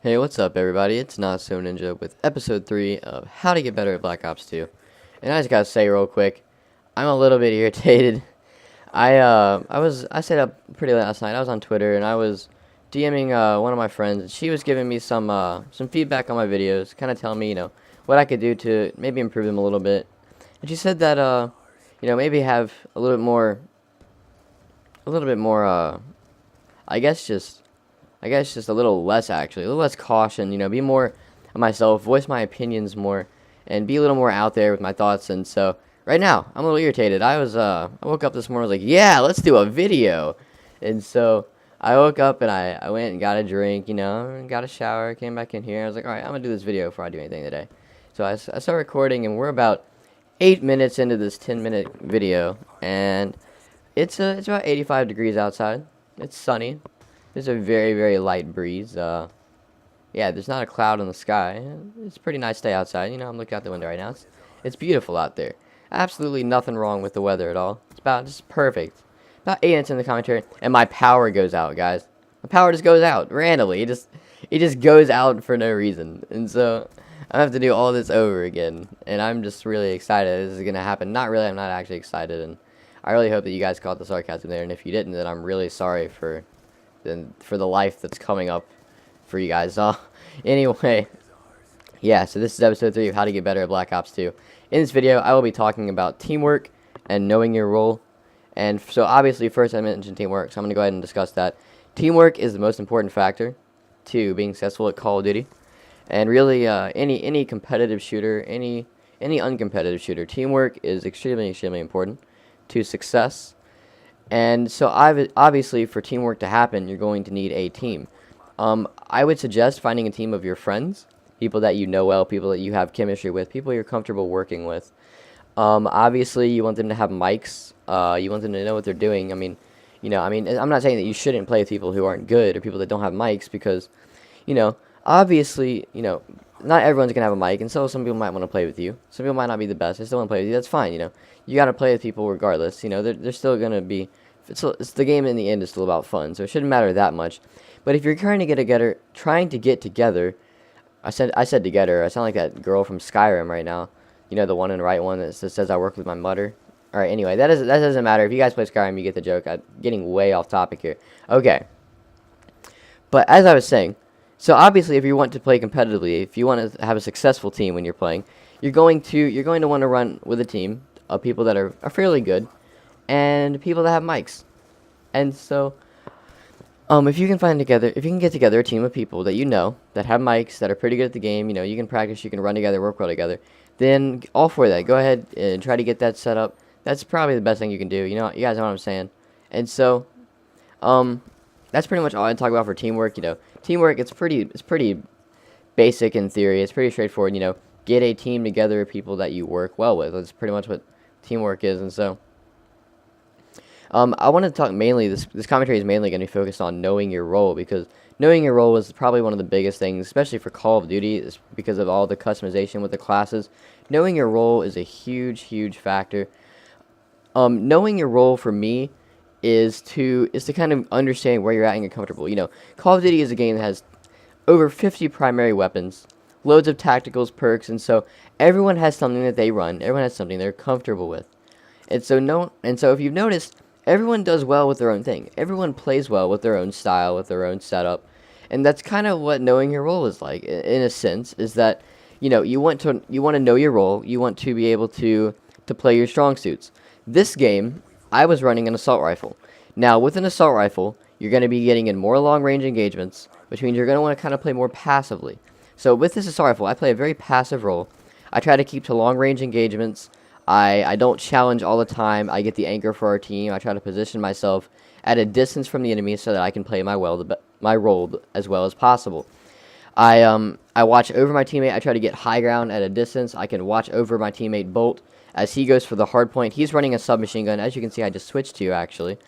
Hey, what's up, everybody? It's Not So Ninja with episode 3 of How to Get Better at Black Ops 2. And I just gotta say real quick, I'm a little bit irritated. I stayed up pretty late last night. I was on Twitter and I was DMing one of my friends, and she was giving me some feedback on my videos, kind of telling me, what I could do to maybe improve them a little bit. And she said that maybe have a little bit more I guess just a little less, actually, a little less caution, be more myself, voice my opinions more, and be a little more out there with my thoughts. And so right now I'm a little irritated. I woke up this morning, I was like, yeah, let's do a video. And so I woke up and I went and got a drink, and got a shower, came back in here. I was like, all right, I'm gonna do this video before I do anything today. So I started recording, and we're about 8 minutes into this 10-minute video, and it's about 85 degrees outside. It's sunny. There's a very, very light breeze. Yeah, there's not a cloud in the sky. It's a pretty nice day outside. I'm looking out the window right now. It's beautiful out there. Absolutely nothing wrong with the weather at all. It's about just perfect. About 8 minutes in the commentary, and my power goes out, guys. My power just goes out randomly. It just goes out for no reason. And so I have to do all this over again. And I'm just really excited this is gonna happen. Not really. I'm not actually excited, and I really hope that you guys caught the sarcasm there. And if you didn't, then I'm really sorry for the life that's coming up for you guys. Anyway, yeah, so this is episode 3 of How to Get Better at Black Ops 2. In this video, I will be talking about teamwork and knowing your role. And so obviously, first I mentioned teamwork, so I'm going to go ahead and discuss that. Teamwork is the most important factor to being successful at Call of Duty. And really, any competitive shooter, any uncompetitive shooter, teamwork is extremely, extremely important to success. And so obviously, for teamwork to happen, you're going to need a team. I would suggest finding a team of your friends, people that you know well, people that you have chemistry with, people you're comfortable working with. Obviously, you want them to have mics. You want them to know what they're doing. I'm not saying that you shouldn't play with people who aren't good or people that don't have mics, because, obviously, not everyone's going to have a mic, and so some people might want to play with you. Some people might not be the best. They still want to play with you. That's fine, You got to play with people regardless. They're still going to be... It's the game in the end is still about fun, so it shouldn't matter that much. But if you're trying to get together... I said together. I sound like that girl from Skyrim right now. The one in the right one that says I work with my mother. Alright, anyway, that doesn't matter. If you guys play Skyrim, you get the joke. I'm getting way off topic here. Okay. But as I was saying... So obviously, if you want to play competitively, if you want to have a successful team when you're playing, you're going to want to run with a team of people that are fairly good, and people that have mics. And so, if you can get together a team of people that that have mics, that are pretty good at the game, you can practice, you can run together, work well together, then all for that. Go ahead and try to get that set up. That's probably the best thing you can do. You guys know what I'm saying. And so, that's pretty much all I talk about for teamwork. Teamwork, it's pretty basic in theory. It's pretty straightforward. Get a team together of people that you work well with. That's pretty much what teamwork is. And so, I want to talk mainly. This commentary is mainly going to be focused on knowing your role, because knowing your role is probably one of the biggest things, especially for Call of Duty, is because of all the customization with the classes. Knowing your role is a huge, huge factor. Knowing your role for me is to kind of understand where you're at and get comfortable. Call of Duty is a game that has over 50 primary weapons, loads of tacticals, perks, and so everyone has something that they run. Everyone has something they're comfortable with. And so if you've noticed, everyone does well with their own thing. Everyone plays well with their own style, with their own setup. And that's kind of what knowing your role is like, in a sense, is that, you want to know your role. You want to be able to play your strong suits. This game, I was running an assault rifle. Now, with an assault rifle, you're going to be getting in more long-range engagements, which means you're going to want to kind of play more passively. So with this assault rifle, I play a very passive role. I try to keep to long-range engagements. I don't challenge all the time. I get the anchor for our team. I try to position myself at a distance from the enemy so that I can play my role as well as possible. I watch over my teammate. I try to get high ground at a distance. I can watch over my teammate Bolt as he goes for the hard point. He's running a submachine gun. As you can see, I just switched to, actually.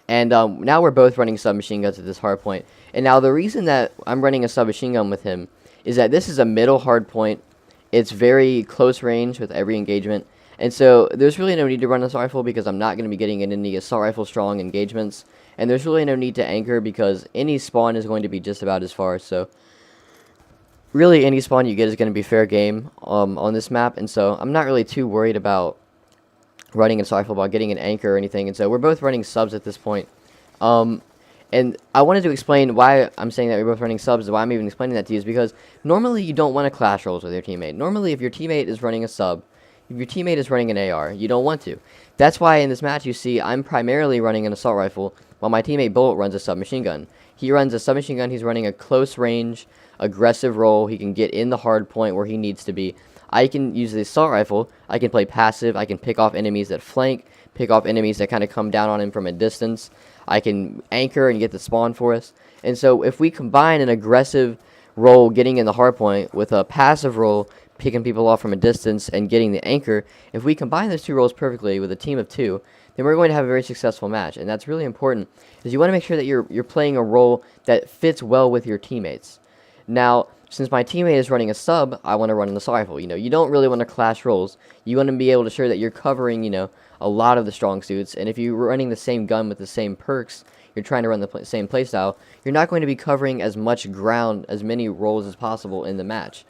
And now we're both running submachine guns at this hard point. And now the reason that I'm running a submachine gun with him is that this is a middle hard point. It's very close range with every engagement. And so there's really no need to run assault rifle, because I'm not going to be getting in any assault rifle strong engagements. And there's really no need to anchor, because any spawn is going to be just about as far. So really any spawn you get is going to be fair game on this map, and so I'm not really too worried about running assault rifle, about getting an anchor or anything, and so we're both running subs at this point. Um, and I wanted to explain why I'm saying that we're both running subs, why I'm even explaining that to you is because normally you don't want to clash roles with your teammate. Normally if your teammate is running a sub, if your teammate is running an AR, you don't want to. That's why in this match you see I'm primarily running an assault rifle while my teammate Bullet runs a submachine gun. He runs a submachine gun, he's running a close range, aggressive role, he can get in the hard point where he needs to be. I can use the assault rifle, I can play passive, I can pick off enemies that flank, pick off enemies that kind of come down on him from a distance. I can anchor and get the spawn for us. And so if we combine an aggressive role getting in the hard point with a passive role picking people off from a distance and getting the anchor, if we combine those two roles perfectly with a team of two, then we're going to have a very successful match. And that's really important, is you want to make sure that you're playing a role that fits well with your teammates. Now, since my teammate is running a sub, I want to run an assault rifle. You don't really want to clash roles. You want to be able to ensure that you're covering, a lot of the strong suits. And if you're running the same gun with the same perks, you're trying to run the same playstyle, you're not going to be covering as much ground, as many roles as possible in the match.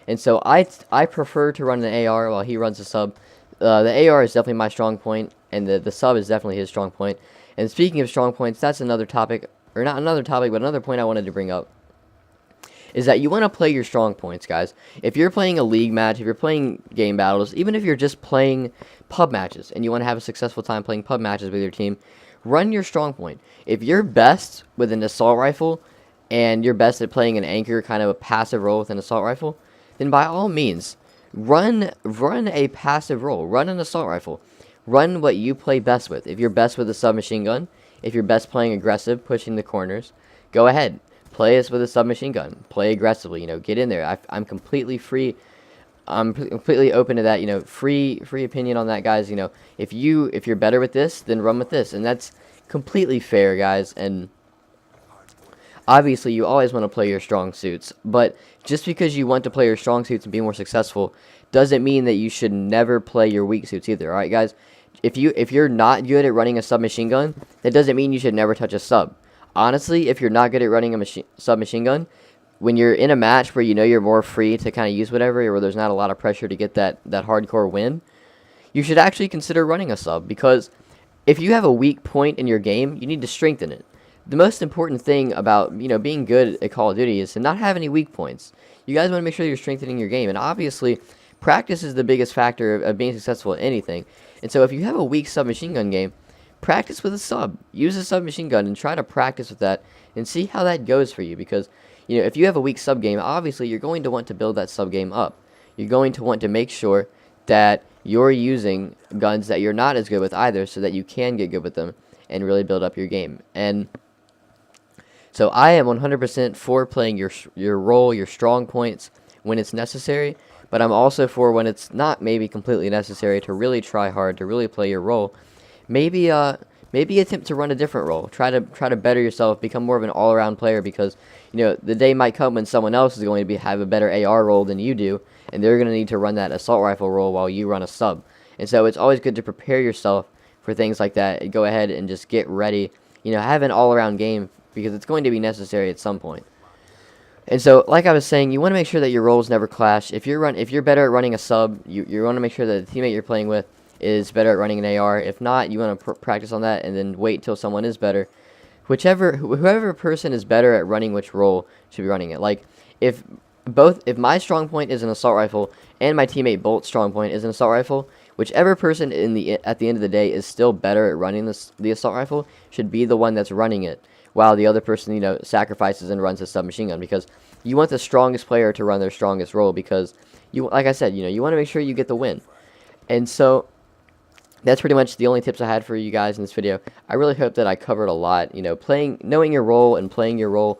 And so I prefer to run an AR while he runs a sub. The AR is definitely my strong point, and the sub is definitely his strong point. And speaking of strong points, that's another topic, or not another topic, but another point I wanted to bring up, is that you want to play your strong points, guys. If you're playing a league match, if you're playing game battles, even if you're just playing pub matches, and you want to have a successful time playing pub matches with your team, run your strong point. If you're best with an assault rifle, and you're best at playing an anchor, kind of a passive role with an assault rifle, then by all means, run a passive role. Run an assault rifle. Run what you play best with. If you're best with a submachine gun, if you're best playing aggressive, pushing the corners, go ahead. Play us with a submachine gun. Play aggressively. Get in there. I'm completely free. I'm completely open to that. Free opinion on that, guys. If you're better with this, then run with this, and that's completely fair, guys. And obviously, you always want to play your strong suits, but just because you want to play your strong suits and be more successful doesn't mean that you should never play your weak suits either. All right, guys. If you're not good at running a submachine gun, that doesn't mean you should never touch a sub. Honestly, if you're not good at running a submachine gun, when you're in a match where you're more free to kind of use whatever, or where there's not a lot of pressure to get that hardcore win, you should actually consider running a sub, because if you have a weak point in your game, you need to strengthen it. The most important thing about being good at Call of Duty is to not have any weak points. You guys want to make sure you're strengthening your game, and obviously, practice is the biggest factor of being successful at anything. And so if you have a weak submachine gun game, practice with a sub. Use a submachine gun and try to practice with that and see how that goes for you, because if you have a weak sub game, obviously you're going to want to build that sub game up. You're going to want to make sure that you're using guns that you're not as good with either, so that you can get good with them and really build up your game. And so I am 100% for playing your role, your strong points when it's necessary, but I'm also for when it's not maybe completely necessary to really try hard, to really play your role. Maybe attempt to run a different role. Try to better yourself, become more of an all-around player, because the day might come when someone else is going to have a better AR role than you do, and they're going to need to run that assault rifle role while you run a sub. And so it's always good to prepare yourself for things like that, and go ahead and just get ready. Have an all-around game, because it's going to be necessary at some point. And so, like I was saying, you want to make sure that your roles never clash. If you're better at running a sub, you want to make sure that the teammate you're playing with is better at running an AR. If not, you want to practice on that and then wait until someone is better. Whoever person is better at running which role should be running it. Like, if my strong point is an assault rifle and my teammate Bolt's strong point is an assault rifle, whichever person at the end of the day is still better at running the assault rifle should be the one that's running it, while the other person sacrifices and runs a submachine gun, because you want the strongest player to run their strongest role, because like I said, you want to make sure you get the win. And so that's pretty much the only tips I had for you guys in this video. I really hope that I covered a lot. Knowing your role and playing your role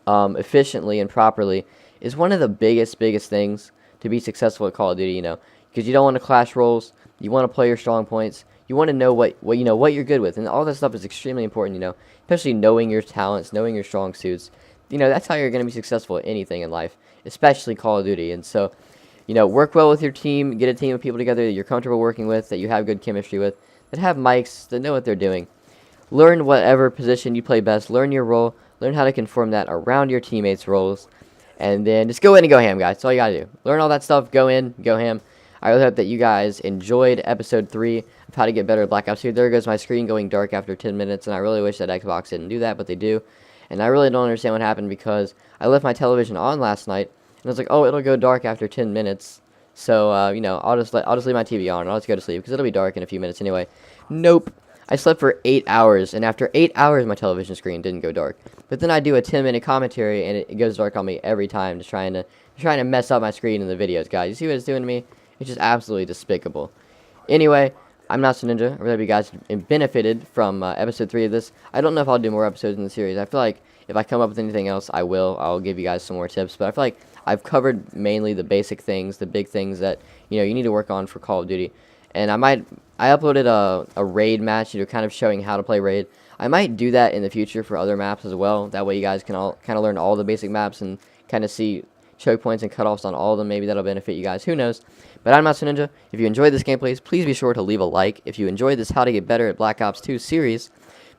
efficiently and properly is one of the biggest things to be successful at Call of Duty. Because you don't want to clash roles. You want to play your strong points. You want to know what you're good with, and all that stuff is extremely important. Especially knowing your talents, knowing your strong suits. That's how you're going to be successful at anything in life, especially Call of Duty. And so, work well with your team, get a team of people together that you're comfortable working with, that you have good chemistry with, that have mics, that know what they're doing. Learn whatever position you play best, learn your role, learn how to conform that around your teammates' roles, and then just go in and go ham, guys. That's all you gotta do. Learn all that stuff, go in, go ham. I really hope that you guys enjoyed episode 3 of how to get better at Black Ops 2. There goes my screen going dark after 10 minutes, and I really wish that Xbox didn't do that, but they do. And I really don't understand what happened because I left my television on last night, and I was like, oh, it'll go dark after 10 minutes. So, you know, I'll just leave my TV on, and I'll just go to sleep, because it'll be dark in a few minutes anyway. Nope. I slept for 8 hours, and after 8 hours, my television screen didn't go dark. But then I do a 10-minute commentary, and it goes dark on me every time, just trying to mess up my screen in the videos, guys. You see what it's doing to me? It's just absolutely despicable. Anyway, I'm NotSoNinja. I really hope you guys benefited from episode 3 of this. I don't know if I'll do more episodes in the series. I feel like if I come up with anything else, I will. I'll give you guys some more tips. But I feel like I've covered mainly the basic things, the big things that, you know, you need to work on for Call of Duty. And I uploaded a raid match, you know, kind of showing how to play raid. I might do that in the future for other maps as well. That way you guys can all kind of learn all the basic maps and kind of see choke points and cutoffs on all of them. Maybe that'll benefit you guys. Who knows? But I'm NotSoNinja. If you enjoyed this gameplay, please be sure to leave a like. If you enjoyed this How to Get Better at Black Ops 2 series,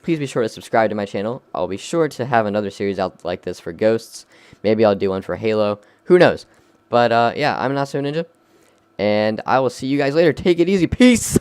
please be sure to subscribe to my channel. I'll be sure to have another series out like this for Ghosts. Maybe I'll do one for Halo. Who knows? But, yeah, I'm NotSoNinja. And I will see you guys later. Take it easy. Peace!